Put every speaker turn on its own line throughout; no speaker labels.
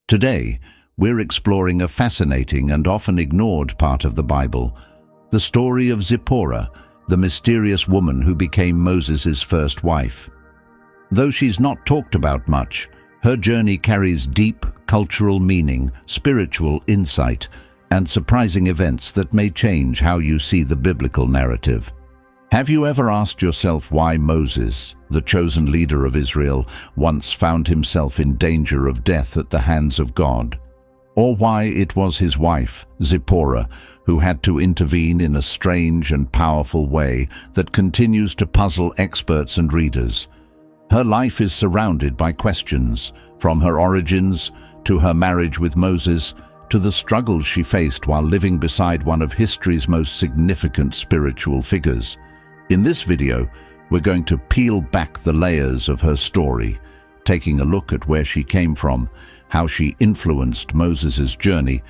Today, we're exploring a fascinating and often ignored part of the Bible, the story of Zipporah, the mysterious woman who became Moses' first wife. Though she's not talked about much, her journey carries deep cultural meaning, spiritual insight, and surprising events that may change how you see the biblical narrative. Have you ever asked yourself why Moses, the chosen leader of Israel, once found himself in danger of death at the hands of God? Or why it was his wife, Zipporah, who had to intervene in a strange and powerful way that continues to puzzle experts and readers? Her life is surrounded by questions, from her origins to her marriage with Moses, to the struggles she faced while living beside one of history's most significant spiritual figures. In this video, we're going to peel back the layers of her story, taking a look at where she came from, how she influenced Moses' journey,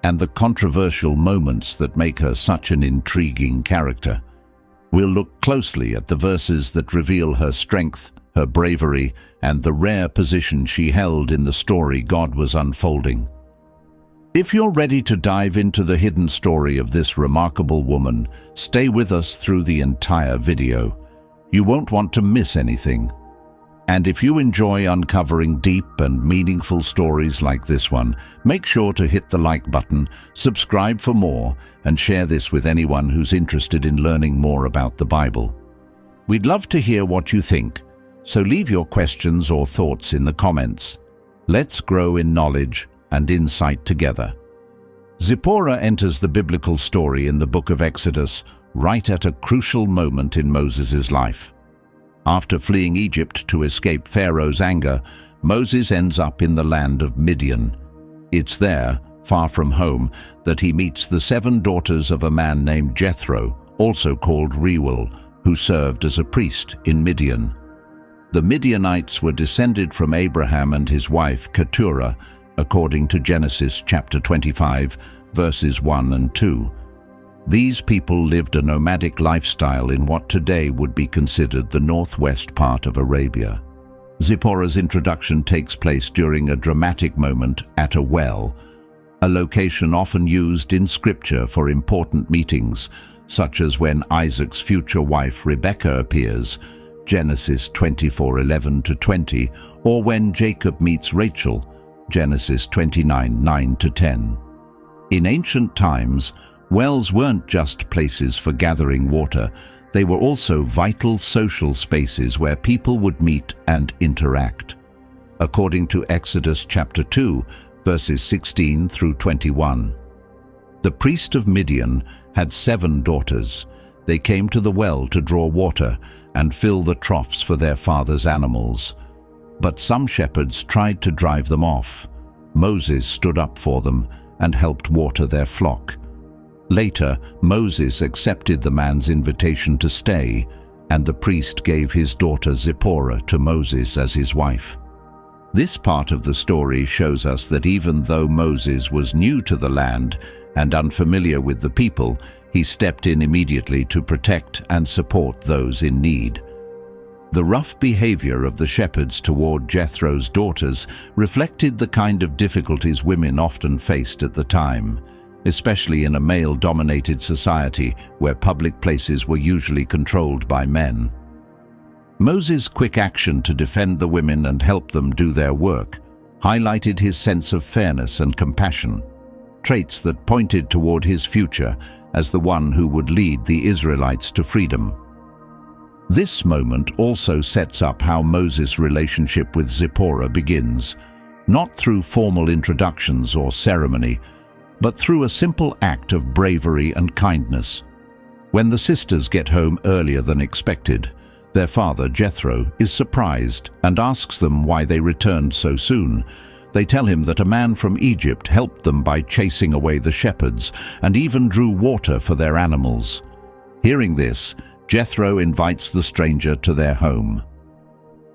and the controversial moments that make her such an intriguing character. We'll look closely at the verses that reveal her strength, her bravery, and the rare position she held in the story God was unfolding. If you're ready to dive into the hidden story of this remarkable woman, stay with us through the entire video. You won't want to miss anything. And if you enjoy uncovering deep and meaningful stories like this one, make sure to hit the like button, subscribe for more, and share this with anyone who's interested in learning more about the Bible. We'd love to hear what you think, so leave your questions or thoughts in the comments. Let's grow in knowledge and insight together. Zipporah enters the biblical story in the book of Exodus right at a crucial moment in Moses' life. After fleeing Egypt to escape Pharaoh's anger, Moses ends up in the land of Midian. It's there, far from home, that he meets the 7 daughters of a man named Jethro, also called Reuel, who served as a priest in Midian. The Midianites were descended from Abraham and his wife Keturah, according to Genesis chapter 25, verses 1 and 2. These people lived a nomadic lifestyle in what today would be considered the northwest part of Arabia. Zipporah's introduction takes place during a dramatic moment at a well, a location often used in scripture for important meetings, such as when Isaac's future wife Rebekah appears, Genesis 24:11-20, or when Jacob meets Rachel, Genesis 29:9-10. In ancient times, wells weren't just places for gathering water, they were also vital social spaces where people would meet and interact. According to Exodus chapter 2, verses 16-21. The priest of Midian had 7 daughters. They came to the well to draw water and fill the troughs for their father's animals. But some shepherds tried to drive them off. Moses stood up for them and helped water their flock. Later, Moses accepted the man's invitation to stay, and the priest gave his daughter Zipporah to Moses as his wife. This part of the story shows us that even though Moses was new to the land and unfamiliar with the people, he stepped in immediately to protect and support those in need. The rough behavior of the shepherds toward Jethro's daughters reflected the kind of difficulties women often faced at the time, especially in a male-dominated society where public places were usually controlled by men. Moses' quick action to defend the women and help them do their work highlighted his sense of fairness and compassion, traits that pointed toward his future as the one who would lead the Israelites to freedom. This moment also sets up how Moses' relationship with Zipporah begins, not through formal introductions or ceremony, but through a simple act of bravery and kindness. When the sisters get home earlier than expected, their father, Jethro, is surprised and asks them why they returned so soon. They tell him that a man from Egypt helped them by chasing away the shepherds and even drew water for their animals. Hearing this, Jethro invites the stranger to their home.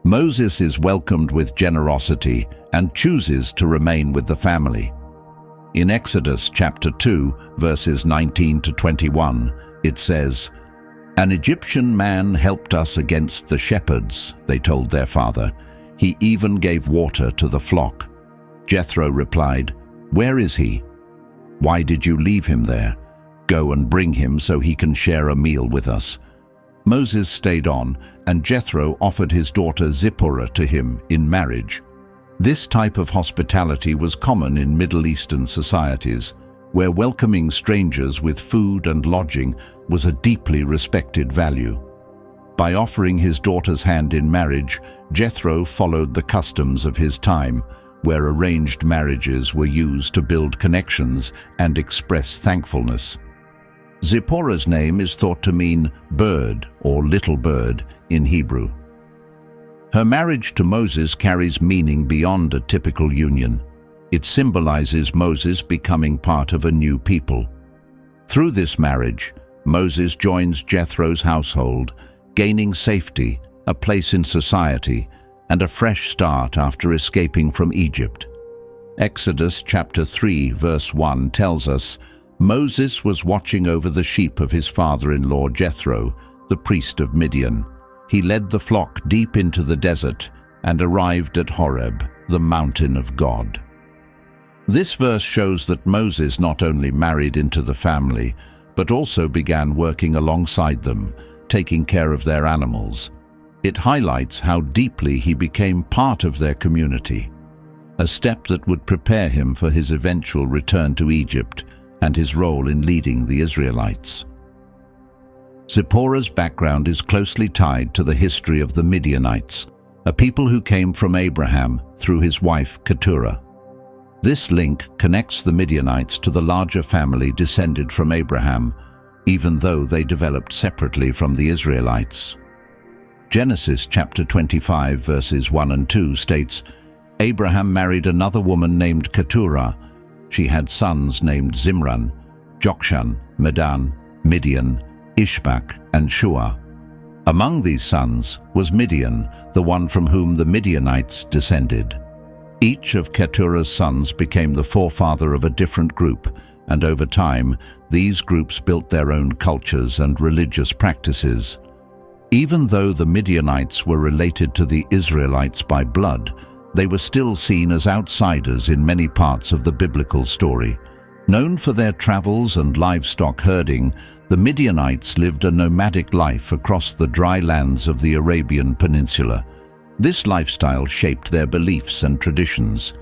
Moses is welcomed with generosity and chooses to remain with the family. In Exodus chapter 2, verses 19-21, it says, "An Egyptian man helped us against the shepherds," they told their father. "He even gave water to the flock." Jethro replied, "Where is he? Why did you leave him there? Go and bring him so he can share a meal with us." Moses stayed on, and Jethro offered his daughter Zipporah to him in marriage. This type of hospitality was common in Middle Eastern societies, where welcoming strangers with food and lodging was a deeply respected value. By offering his daughter's hand in marriage, Jethro followed the customs of his time, where arranged marriages were used to build connections and express thankfulness. Zipporah's name is thought to mean bird or little bird in Hebrew. Her marriage to Moses carries meaning beyond a typical union. It symbolizes Moses becoming part of a new people. Through this marriage, Moses joins Jethro's household, gaining safety, a place in society, and a fresh start after escaping from Egypt. Exodus chapter 3 verse 1 tells us, Moses was watching over the sheep of his father-in-law Jethro, the priest of Midian. He led the flock deep into the desert and arrived at Horeb, the mountain of God. This verse shows that Moses not only married into the family, but also began working alongside them, taking care of their animals. It highlights how deeply he became part of their community, a step that would prepare him for his eventual return to Egypt and his role in leading the Israelites. Zipporah's background is closely tied to the history of the Midianites, a people who came from Abraham through his wife Keturah. This link connects the Midianites to the larger family descended from Abraham, even though they developed separately from the Israelites. Genesis chapter 25 verses 1 and 2 states, Abraham married another woman named Keturah. She had sons named Zimran, Jokshan, Medan, Midian, Ishbak, and Shua. Among these sons was Midian, the one from whom the Midianites descended. Each of Keturah's sons became the forefather of a different group, and over time, these groups built their own cultures and religious practices. Even though the Midianites were related to the Israelites by blood, they were still seen as outsiders in many parts of the biblical story. Known for their travels and livestock herding, the Midianites lived a nomadic life across the dry lands of the Arabian Peninsula. This lifestyle shaped their beliefs and traditions.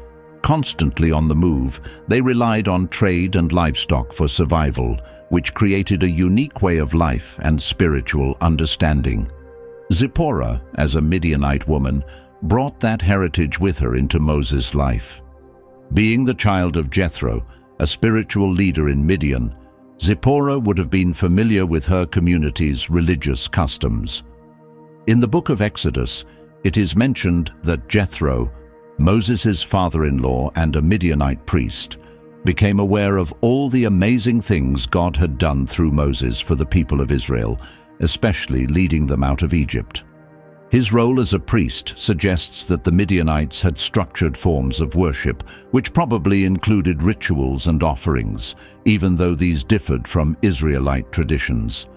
Constantly on the move, they relied on trade and livestock for survival, which created a unique way of life and spiritual understanding. Zipporah, as a Midianite woman, brought that heritage with her into Moses' life. Being the child of Jethro, a spiritual leader in Midian, Zipporah would have been familiar with her community's religious customs. In the book of Exodus, it is mentioned that Jethro, Moses' father-in-law and a Midianite priest, became aware of all the amazing things God had done through Moses for the people of Israel, especially leading them out of Egypt. His role as a priest suggests that the Midianites had structured forms of worship, which probably included rituals and offerings, even though these differed from Israelite traditions.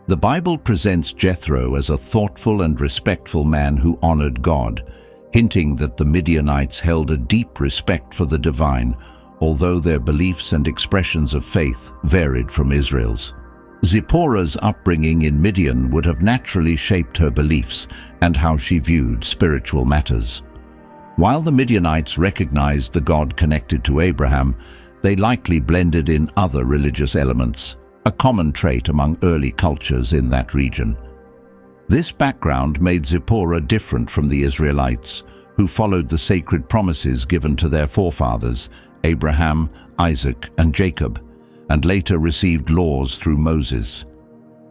The Bible presents Jethro as a thoughtful and respectful man who honored God, hinting that the Midianites held a deep respect for the divine, although their beliefs and expressions of faith varied from Israel's. Zipporah's upbringing in Midian would have naturally shaped her beliefs and how she viewed spiritual matters. While the Midianites recognized the God connected to Abraham, they likely blended in other religious elements, a common trait among early cultures in that region. This background made Zipporah different from the Israelites, who followed the sacred promises given to their forefathers, Abraham, Isaac, and Jacob, and later received laws through Moses.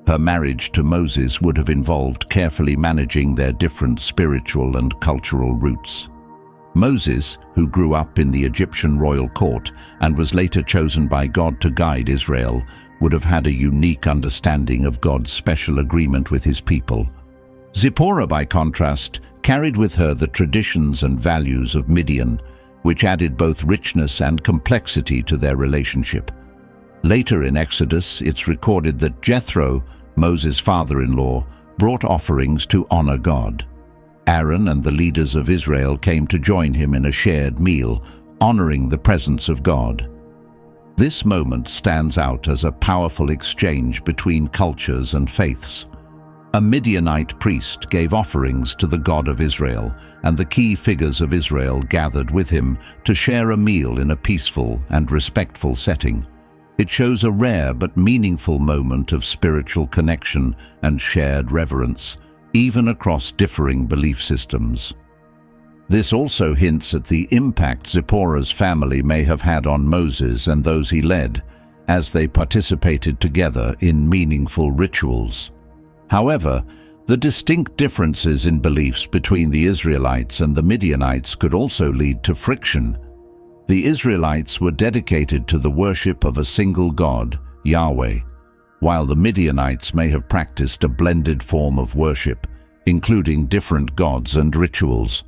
Her marriage to Moses would have involved carefully managing their different spiritual and cultural roots. Moses, who grew up in the Egyptian royal court and was later chosen by God to guide Israel, would have had a unique understanding of God's special agreement with his people. Zipporah, by contrast, carried with her the traditions and values of Midian, which added both richness and complexity to their relationship. Later in Exodus, it's recorded that Jethro, Moses' father-in-law, brought offerings to honor God. Aaron and the leaders of Israel came to join him in a shared meal, honoring the presence of God. This moment stands out as a powerful exchange between cultures and faiths. A Midianite priest gave offerings to the God of Israel, and the key figures of Israel gathered with him to share a meal in a peaceful and respectful setting. It shows a rare but meaningful moment of spiritual connection and shared reverence, even across differing belief systems. This also hints at the impact Zipporah's family may have had on Moses and those he led, as they participated together in meaningful rituals. However, the distinct differences in beliefs between the Israelites and the Midianites could also lead to friction. The Israelites were dedicated to the worship of a single God, Yahweh, while the Midianites may have practiced a blended form of worship, including different gods and rituals.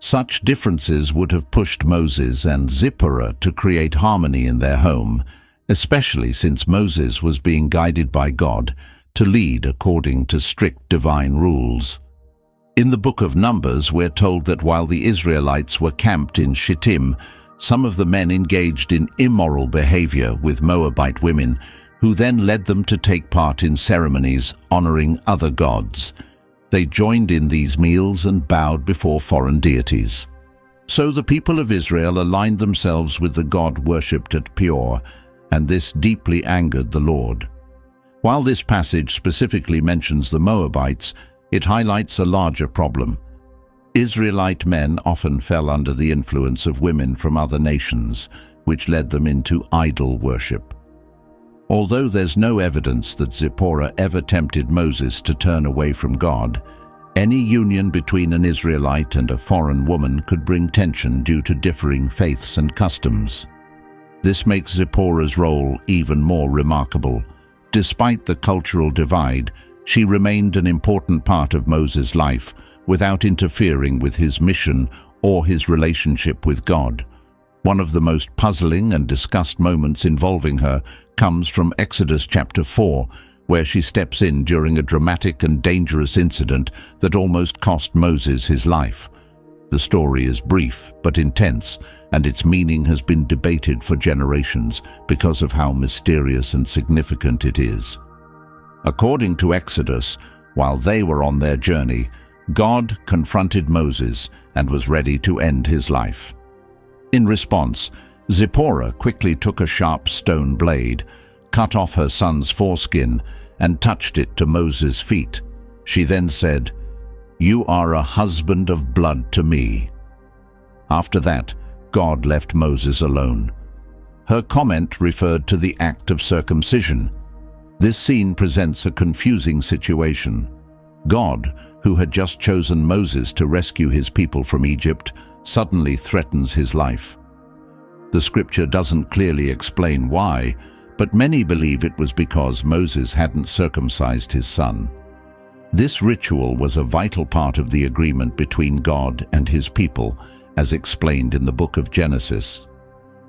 Such differences would have pushed Moses and Zipporah to create harmony in their home, especially since Moses was being guided by God to lead according to strict divine rules. In the book of Numbers, we're told that while the Israelites were camped in Shittim, some of the men engaged in immoral behavior with Moabite women, who then led them to take part in ceremonies honoring other gods. They joined in these meals and bowed before foreign deities. So the people of Israel aligned themselves with the god worshipped at Peor, and this deeply angered the Lord. While this passage specifically mentions the Moabites, it highlights a larger problem. Israelite men often fell under the influence of women from other nations, which led them into idol worship. Although there's no evidence that Zipporah ever tempted Moses to turn away from God, any union between an Israelite and a foreign woman could bring tension due to differing faiths and customs. This makes Zipporah's role even more remarkable. Despite the cultural divide, she remained an important part of Moses' life without interfering with his mission or his relationship with God. One of the most puzzling and discussed moments involving her comes from Exodus chapter 4, where she steps in during a dramatic and dangerous incident that almost cost Moses his life. The story is brief but intense, and its meaning has been debated for generations because of how mysterious and significant it is. According to Exodus, while they were on their journey, God confronted Moses and was ready to end his life. In response, Zipporah quickly took a sharp stone blade, cut off her son's foreskin, and touched it to Moses' feet. She then said, "You are a husband of blood to me." After that, God left Moses alone. Her comment referred to the act of circumcision. This scene presents a confusing situation. God, who had just chosen Moses to rescue his people from Egypt, suddenly threatens his life. The scripture doesn't clearly explain why, but many believe it was because Moses hadn't circumcised his son. This ritual was a vital part of the agreement between God and his people, as explained in the book of Genesis.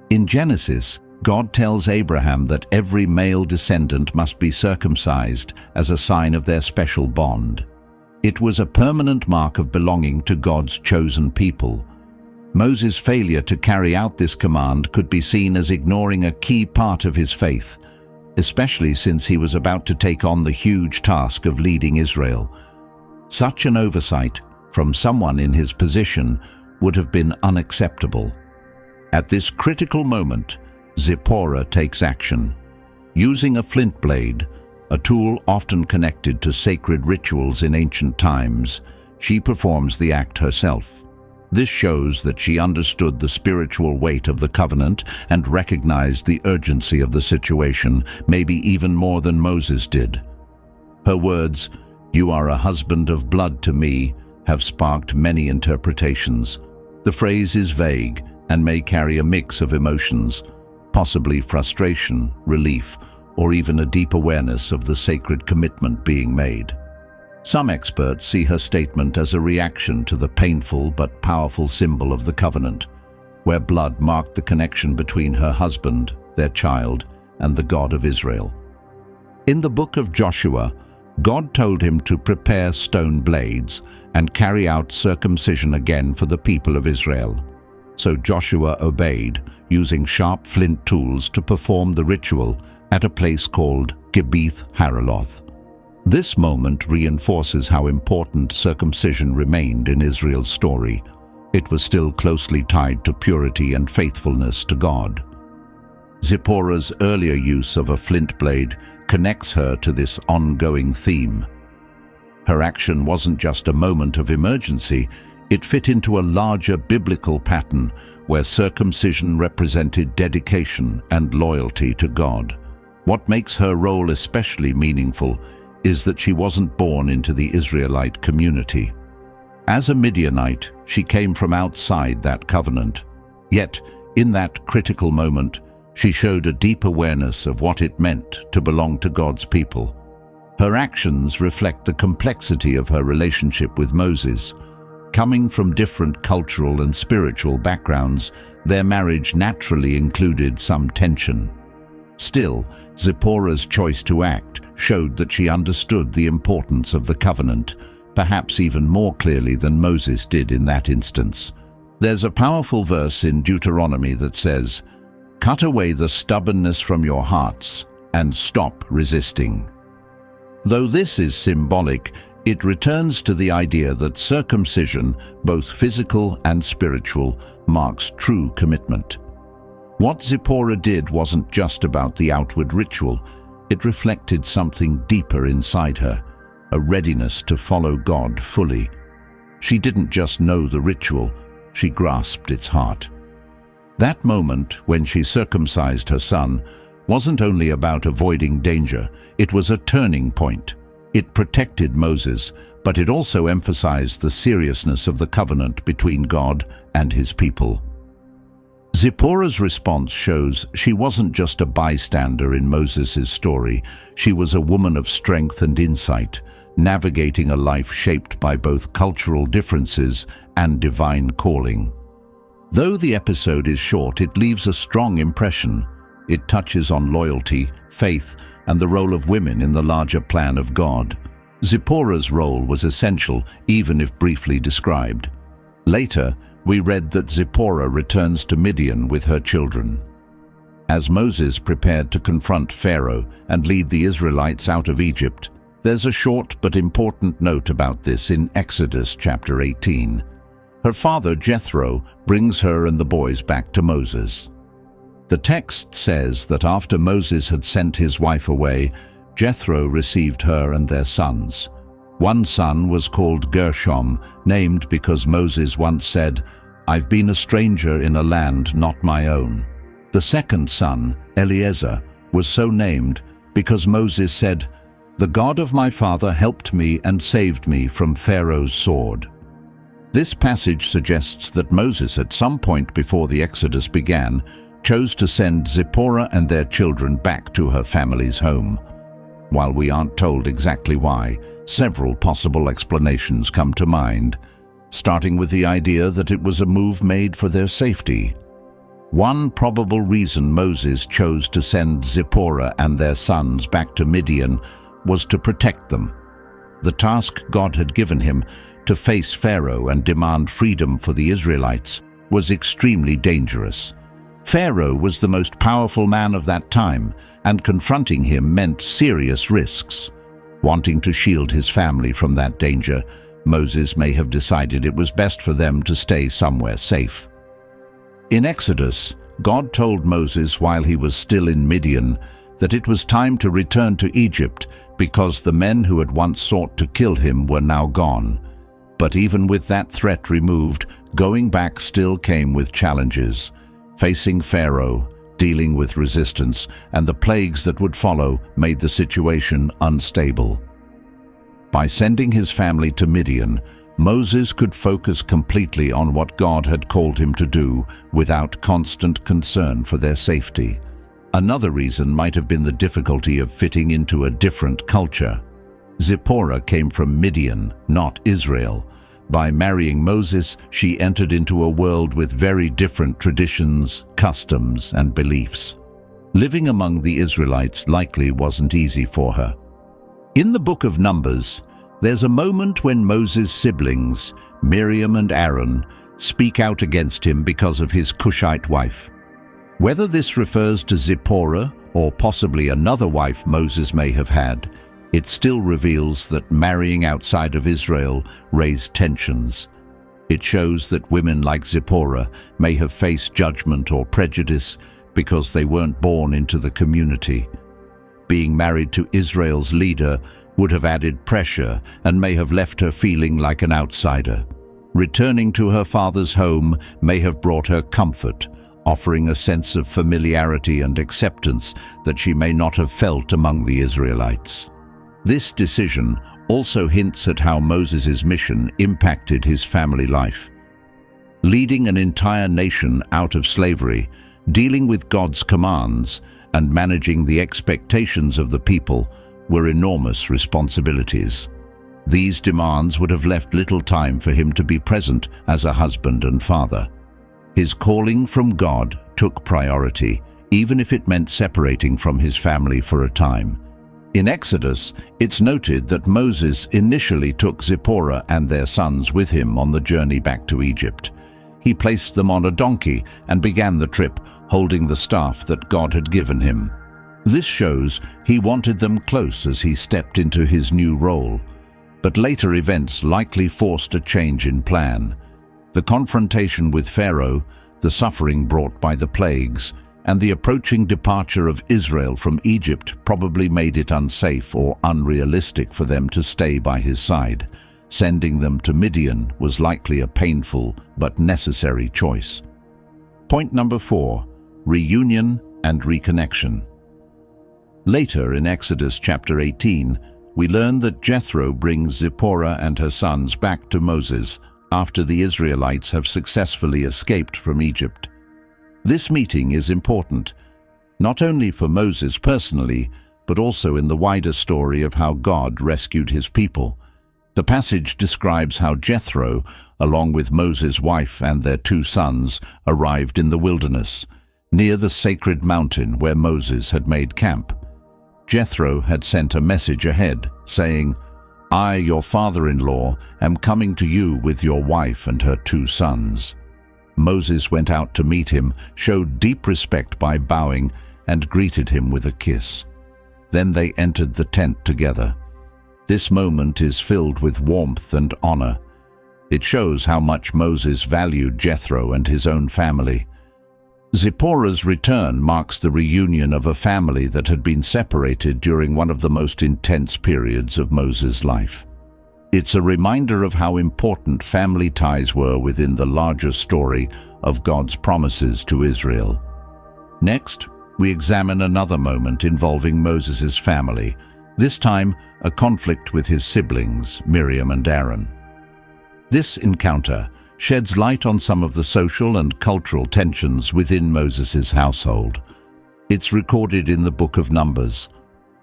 In Genesis, God tells Abraham that every male descendant must be circumcised as a sign of their special bond. It was a permanent mark of belonging to God's chosen people. Moses' failure to carry out this command could be seen as ignoring a key part of his faith, especially since he was about to take on the huge task of leading Israel. Such an oversight from someone in his position would have been unacceptable. At this critical moment, Zipporah takes action. Using a flint blade, a tool often connected to sacred rituals in ancient times, she performs the act herself. This shows that she understood the spiritual weight of the covenant and recognized the urgency of the situation, maybe even more than Moses did. Her words, "You are a husband of blood to me," have sparked many interpretations. The phrase is vague and may carry a mix of emotions, possibly frustration, relief, or even a deep awareness of the sacred commitment being made. Some experts see her statement as a reaction to the painful but powerful symbol of the covenant, where blood marked the connection between her husband, their child, and the God of Israel. In the book of Joshua, God told him to prepare stone blades and carry out circumcision again for the people of Israel. so Joshua obeyed, using sharp flint tools to perform the ritual at a place called Gibeath Haraloth. This moment reinforces how important circumcision remained in Israel's story. It was still closely tied to purity and faithfulness to God. Zipporah's earlier use of a flint blade connects her to this ongoing theme. Her action wasn't just a moment of emergency, it fit into a larger biblical pattern where circumcision represented dedication and loyalty to God. What makes her role especially meaningful is that she wasn't born into the Israelite community. As a Midianite, she came from outside that covenant. Yet, in that critical moment, she showed a deep awareness of what it meant to belong to God's people. Her actions reflect the complexity of her relationship with Moses. Coming from different cultural and spiritual backgrounds, their marriage naturally included some tension. Still, Zipporah's choice to act showed that she understood the importance of the covenant, perhaps even more clearly than Moses did in that instance. There's a powerful verse in Deuteronomy that says, "Cut away the stubbornness from your hearts and stop resisting." Though this is symbolic, it returns to the idea that circumcision, both physical and spiritual, marks true commitment. What Zipporah did wasn't just about the outward ritual, it reflected something deeper inside her, a readiness to follow God fully. She didn't just know the ritual, she grasped its heart. That moment, when she circumcised her son, wasn't only about avoiding danger, it was a turning point. It protected Moses, but it also emphasized the seriousness of the covenant between God and his people. Zipporah's response shows she wasn't just a bystander in Moses' story, she was a woman of strength and insight, navigating a life shaped by both cultural differences and divine calling. Though the episode is short, it leaves a strong impression. It touches on loyalty, faith, and the role of women in the larger plan of God. Zipporah's role was essential, even if briefly described. Later, we read that Zipporah returns to Midian with her children. As Moses prepared to confront Pharaoh and lead the Israelites out of Egypt, there's a short but important note about this in Exodus chapter 18. Her father, Jethro, brings her and the boys back to Moses. The text says that after Moses had sent his wife away, Jethro received her and their sons. One son was called Gershom, named because Moses once said, "I've been a stranger in a land not my own." The second son, Eleazar, was so named because Moses said, "The God of my father helped me and saved me from Pharaoh's sword." This passage suggests that Moses, at some point before the Exodus began, chose to send Zipporah and their children back to her family's home. While we aren't told exactly why, several possible explanations come to mind, starting with the idea that it was a move made for their safety. One probable reason Moses chose to send Zipporah and their sons back to Midian was to protect them. The task God had given him, to face Pharaoh and demand freedom for the Israelites, was extremely dangerous. Pharaoh was the most powerful man of that time, and confronting him meant serious risks. Wanting to shield his family from that danger, Moses may have decided it was best for them to stay somewhere safe. In Exodus, God told Moses while he was still in Midian that it was time to return to Egypt because the men who had once sought to kill him were now gone. But even with that threat removed, going back still came with challenges. Facing Pharaoh, dealing with resistance, and the plagues that would follow made the situation unstable. By sending his family to Midian, Moses could focus completely on what God had called him to do without constant concern for their safety. Another reason might have been the difficulty of fitting into a different culture. Zipporah came from Midian, not Israel. By marrying Moses, she entered into a world with very different traditions, customs, and beliefs. Living among the Israelites likely wasn't easy for her. In the book of Numbers, there's a moment when Moses' siblings, Miriam and Aaron, speak out against him because of his Cushite wife. Whether this refers to Zipporah or possibly another wife Moses may have had, it still reveals that marrying outside of Israel raised tensions. It shows that women like Zipporah may have faced judgment or prejudice because they weren't born into the community. Being married to Israel's leader would have added pressure and may have left her feeling like an outsider. Returning to her father's home may have brought her comfort, offering a sense of familiarity and acceptance that she may not have felt among the Israelites. This decision also hints at how Moses' mission impacted his family life. Leading an entire nation out of slavery, dealing with God's commands, and managing the expectations of the people were enormous responsibilities. These demands would have left little time for him to be present as a husband and father. His calling from God took priority, even if it meant separating from his family for a time. In Exodus, it's noted that Moses initially took Zipporah and their sons with him on the journey back to Egypt. He placed them on a donkey and began the trip, holding the staff that God had given him. This shows he wanted them close as he stepped into his new role. But later events likely forced a change in plan. The confrontation with Pharaoh, the suffering brought by the plagues, and the approaching departure of Israel from Egypt probably made it unsafe or unrealistic for them to stay by his side. Sending them to Midian was likely a painful but necessary choice. Point number 4. Reunion and reconnection. Later in Exodus chapter 18, we learn that Jethro brings Zipporah and her sons back to Moses after the Israelites have successfully escaped from Egypt. This meeting is important, not only for Moses personally, but also in the wider story of how God rescued his people. The passage describes how Jethro, along with Moses' wife and their 2 sons, arrived in the wilderness, near the sacred mountain where Moses had made camp. Jethro had sent a message ahead, saying, "I, your father-in-law, am coming to you with your wife and her 2 sons." Moses went out to meet him, showed deep respect by bowing, and greeted him with a kiss. Then they entered the tent together. This moment is filled with warmth and honor. It shows how much Moses valued Jethro and his own family. Zipporah's return marks the reunion of a family that had been separated during one of the most intense periods of Moses' life. It's a reminder of how important family ties were within the larger story of God's promises to Israel. Next, we examine another moment involving Moses' family, this time a conflict with his siblings, Miriam and Aaron. This encounter sheds light on some of the social and cultural tensions within Moses' household. It's recorded in the book of Numbers.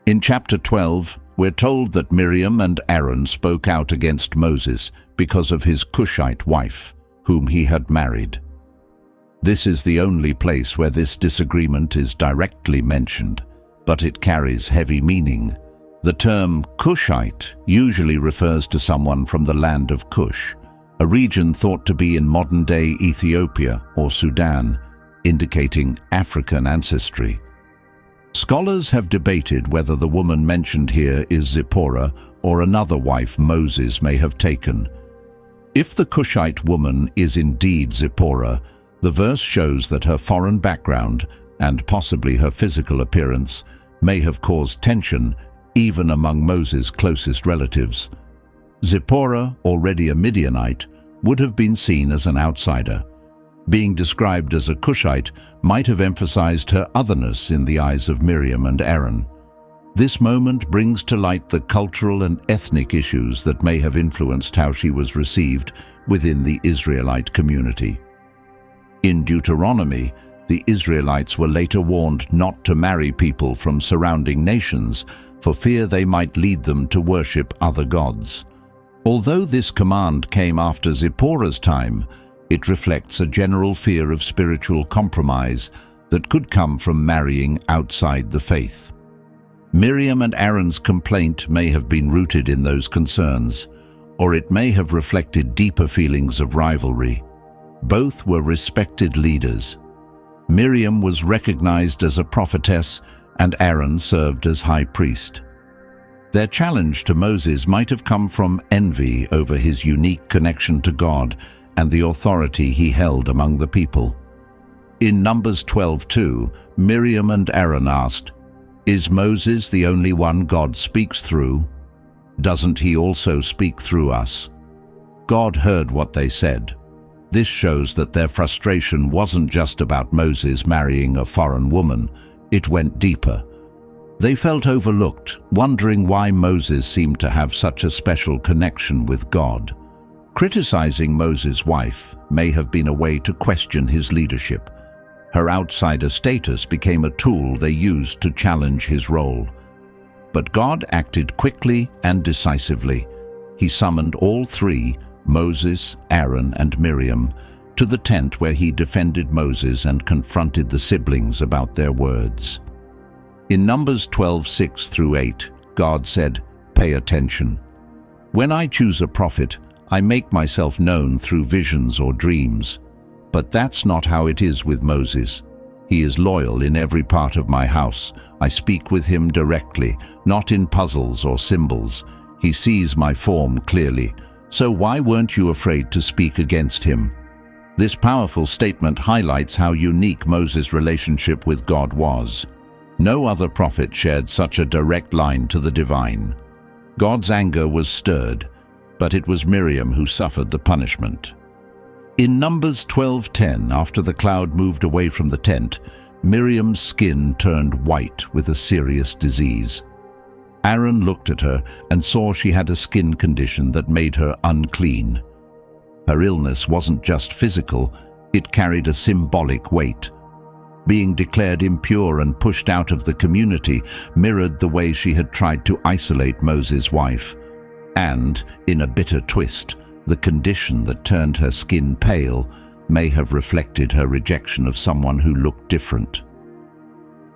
In chapter 12, we're told that Miriam and Aaron spoke out against Moses because of his Cushite wife, whom he had married. This is the only place where this disagreement is directly mentioned, but it carries heavy meaning. The term Cushite usually refers to someone from the land of Cush, a region thought to be in modern-day Ethiopia or Sudan, indicating African ancestry. Scholars have debated whether the woman mentioned here is Zipporah or another wife Moses may have taken. If the Cushite woman is indeed Zipporah, the verse shows that her foreign background, and possibly her physical appearance, may have caused tension even among Moses' closest relatives. Zipporah, already a Midianite, would have been seen as an outsider. Being described as a Cushite might have emphasized her otherness in the eyes of Miriam and Aaron. This moment brings to light the cultural and ethnic issues that may have influenced how she was received within the Israelite community. In Deuteronomy, the Israelites were later warned not to marry people from surrounding nations for fear they might lead them to worship other gods. Although this command came after Zipporah's time, it reflects a general fear of spiritual compromise that could come from marrying outside the faith. Miriam and Aaron's complaint may have been rooted in those concerns, or it may have reflected deeper feelings of rivalry. Both were respected leaders. Miriam was recognized as a prophetess, and Aaron served as high priest. Their challenge to Moses might have come from envy over his unique connection to God and the authority he held among the people. In Numbers 12:2, Miriam and Aaron asked, "Is Moses the only one God speaks through? Doesn't he also speak through us?" God heard what they said. This shows that their frustration wasn't just about Moses marrying a foreign woman. It went deeper. They felt overlooked, wondering why Moses seemed to have such a special connection with God. Criticizing Moses' wife may have been a way to question his leadership. Her outsider status became a tool they used to challenge his role. But God acted quickly and decisively. He summoned all three, Moses, Aaron, and Miriam, to the tent where he defended Moses and confronted the siblings about their words. In Numbers 12:6-8, God said, "Pay attention. When I choose a prophet, I make myself known through visions or dreams. But that's not how it is with Moses. He is loyal in every part of my house. I speak with him directly, not in puzzles or symbols. He sees my form clearly. So why weren't you afraid to speak against him?" This powerful statement highlights how unique Moses' relationship with God was. No other prophet shared such a direct line to the divine. God's anger was stirred, but it was Miriam who suffered the punishment. In Numbers 12:10, after the cloud moved away from the tent, Miriam's skin turned white with a serious disease. Aaron looked at her and saw she had a skin condition that made her unclean. Her illness wasn't just physical, it carried a symbolic weight. Being declared impure and pushed out of the community mirrored the way she had tried to isolate Moses' wife. And, in a bitter twist, the condition that turned her skin pale may have reflected her rejection of someone who looked different.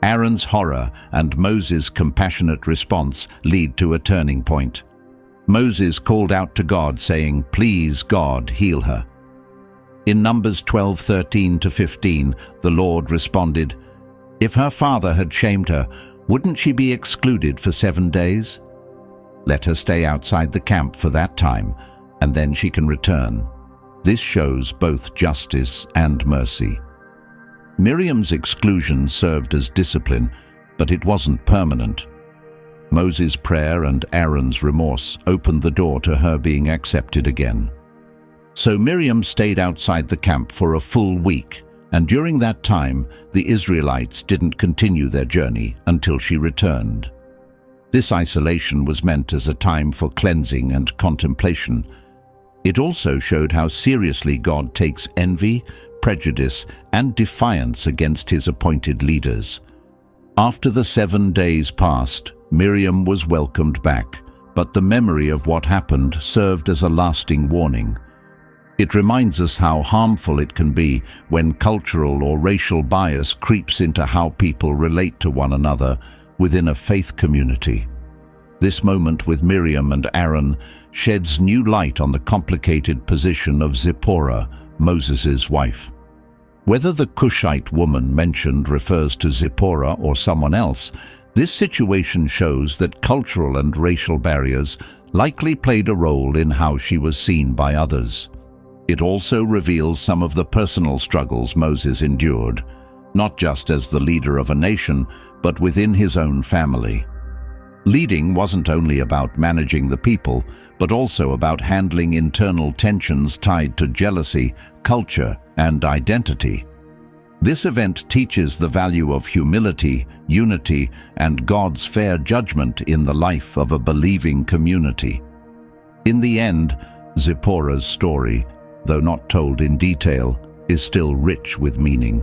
Aaron's horror and Moses' compassionate response lead to a turning point. Moses called out to God, saying, "Please, God, heal her." In Numbers 12:13-15, the Lord responded, "If her father had shamed her, wouldn't she be excluded for 7 days? Let her stay outside the camp for that time, and then she can return." This shows both justice and mercy. Miriam's exclusion served as discipline, but it wasn't permanent. Moses' prayer and Aaron's remorse opened the door to her being accepted again. So Miriam stayed outside the camp for a full week, and during that time, the Israelites didn't continue their journey until she returned. This isolation was meant as a time for cleansing and contemplation. It also showed how seriously God takes envy, prejudice, and defiance against his appointed leaders. After the 7 days passed, Miriam was welcomed back, but the memory of what happened served as a lasting warning. It reminds us how harmful it can be when cultural or racial bias creeps into how people relate to one another within a faith community. This moment with Miriam and Aaron sheds new light on the complicated position of Zipporah, Moses' wife. Whether the Cushite woman mentioned refers to Zipporah or someone else, this situation shows that cultural and racial barriers likely played a role in how she was seen by others. It also reveals some of the personal struggles Moses endured, not just as the leader of a nation, but within his own family. Leading wasn't only about managing the people, but also about handling internal tensions tied to jealousy, culture, and identity. This event teaches the value of humility, unity, and God's fair judgment in the life of a believing community. In the end, Zipporah's story, though not told in detail, is still rich with meaning.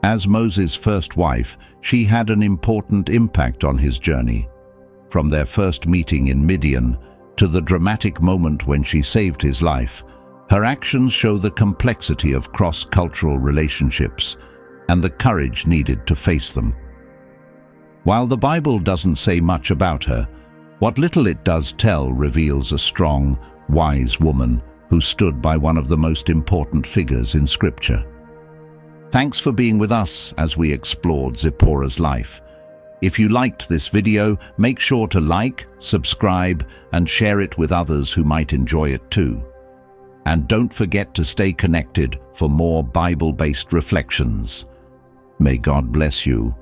As Moses' first wife, she had an important impact on his journey. From their first meeting in Midian to the dramatic moment when she saved his life, her actions show the complexity of cross-cultural relationships and the courage needed to face them. While the Bible doesn't say much about her, what little it does tell reveals a strong, wise woman who stood by one of the most important figures in Scripture. Thanks for being with us as we explored Zipporah's life. If you liked this video, make sure to like, subscribe, and share it with others who might enjoy it too. And don't forget to stay connected for more Bible-based reflections. May God bless you.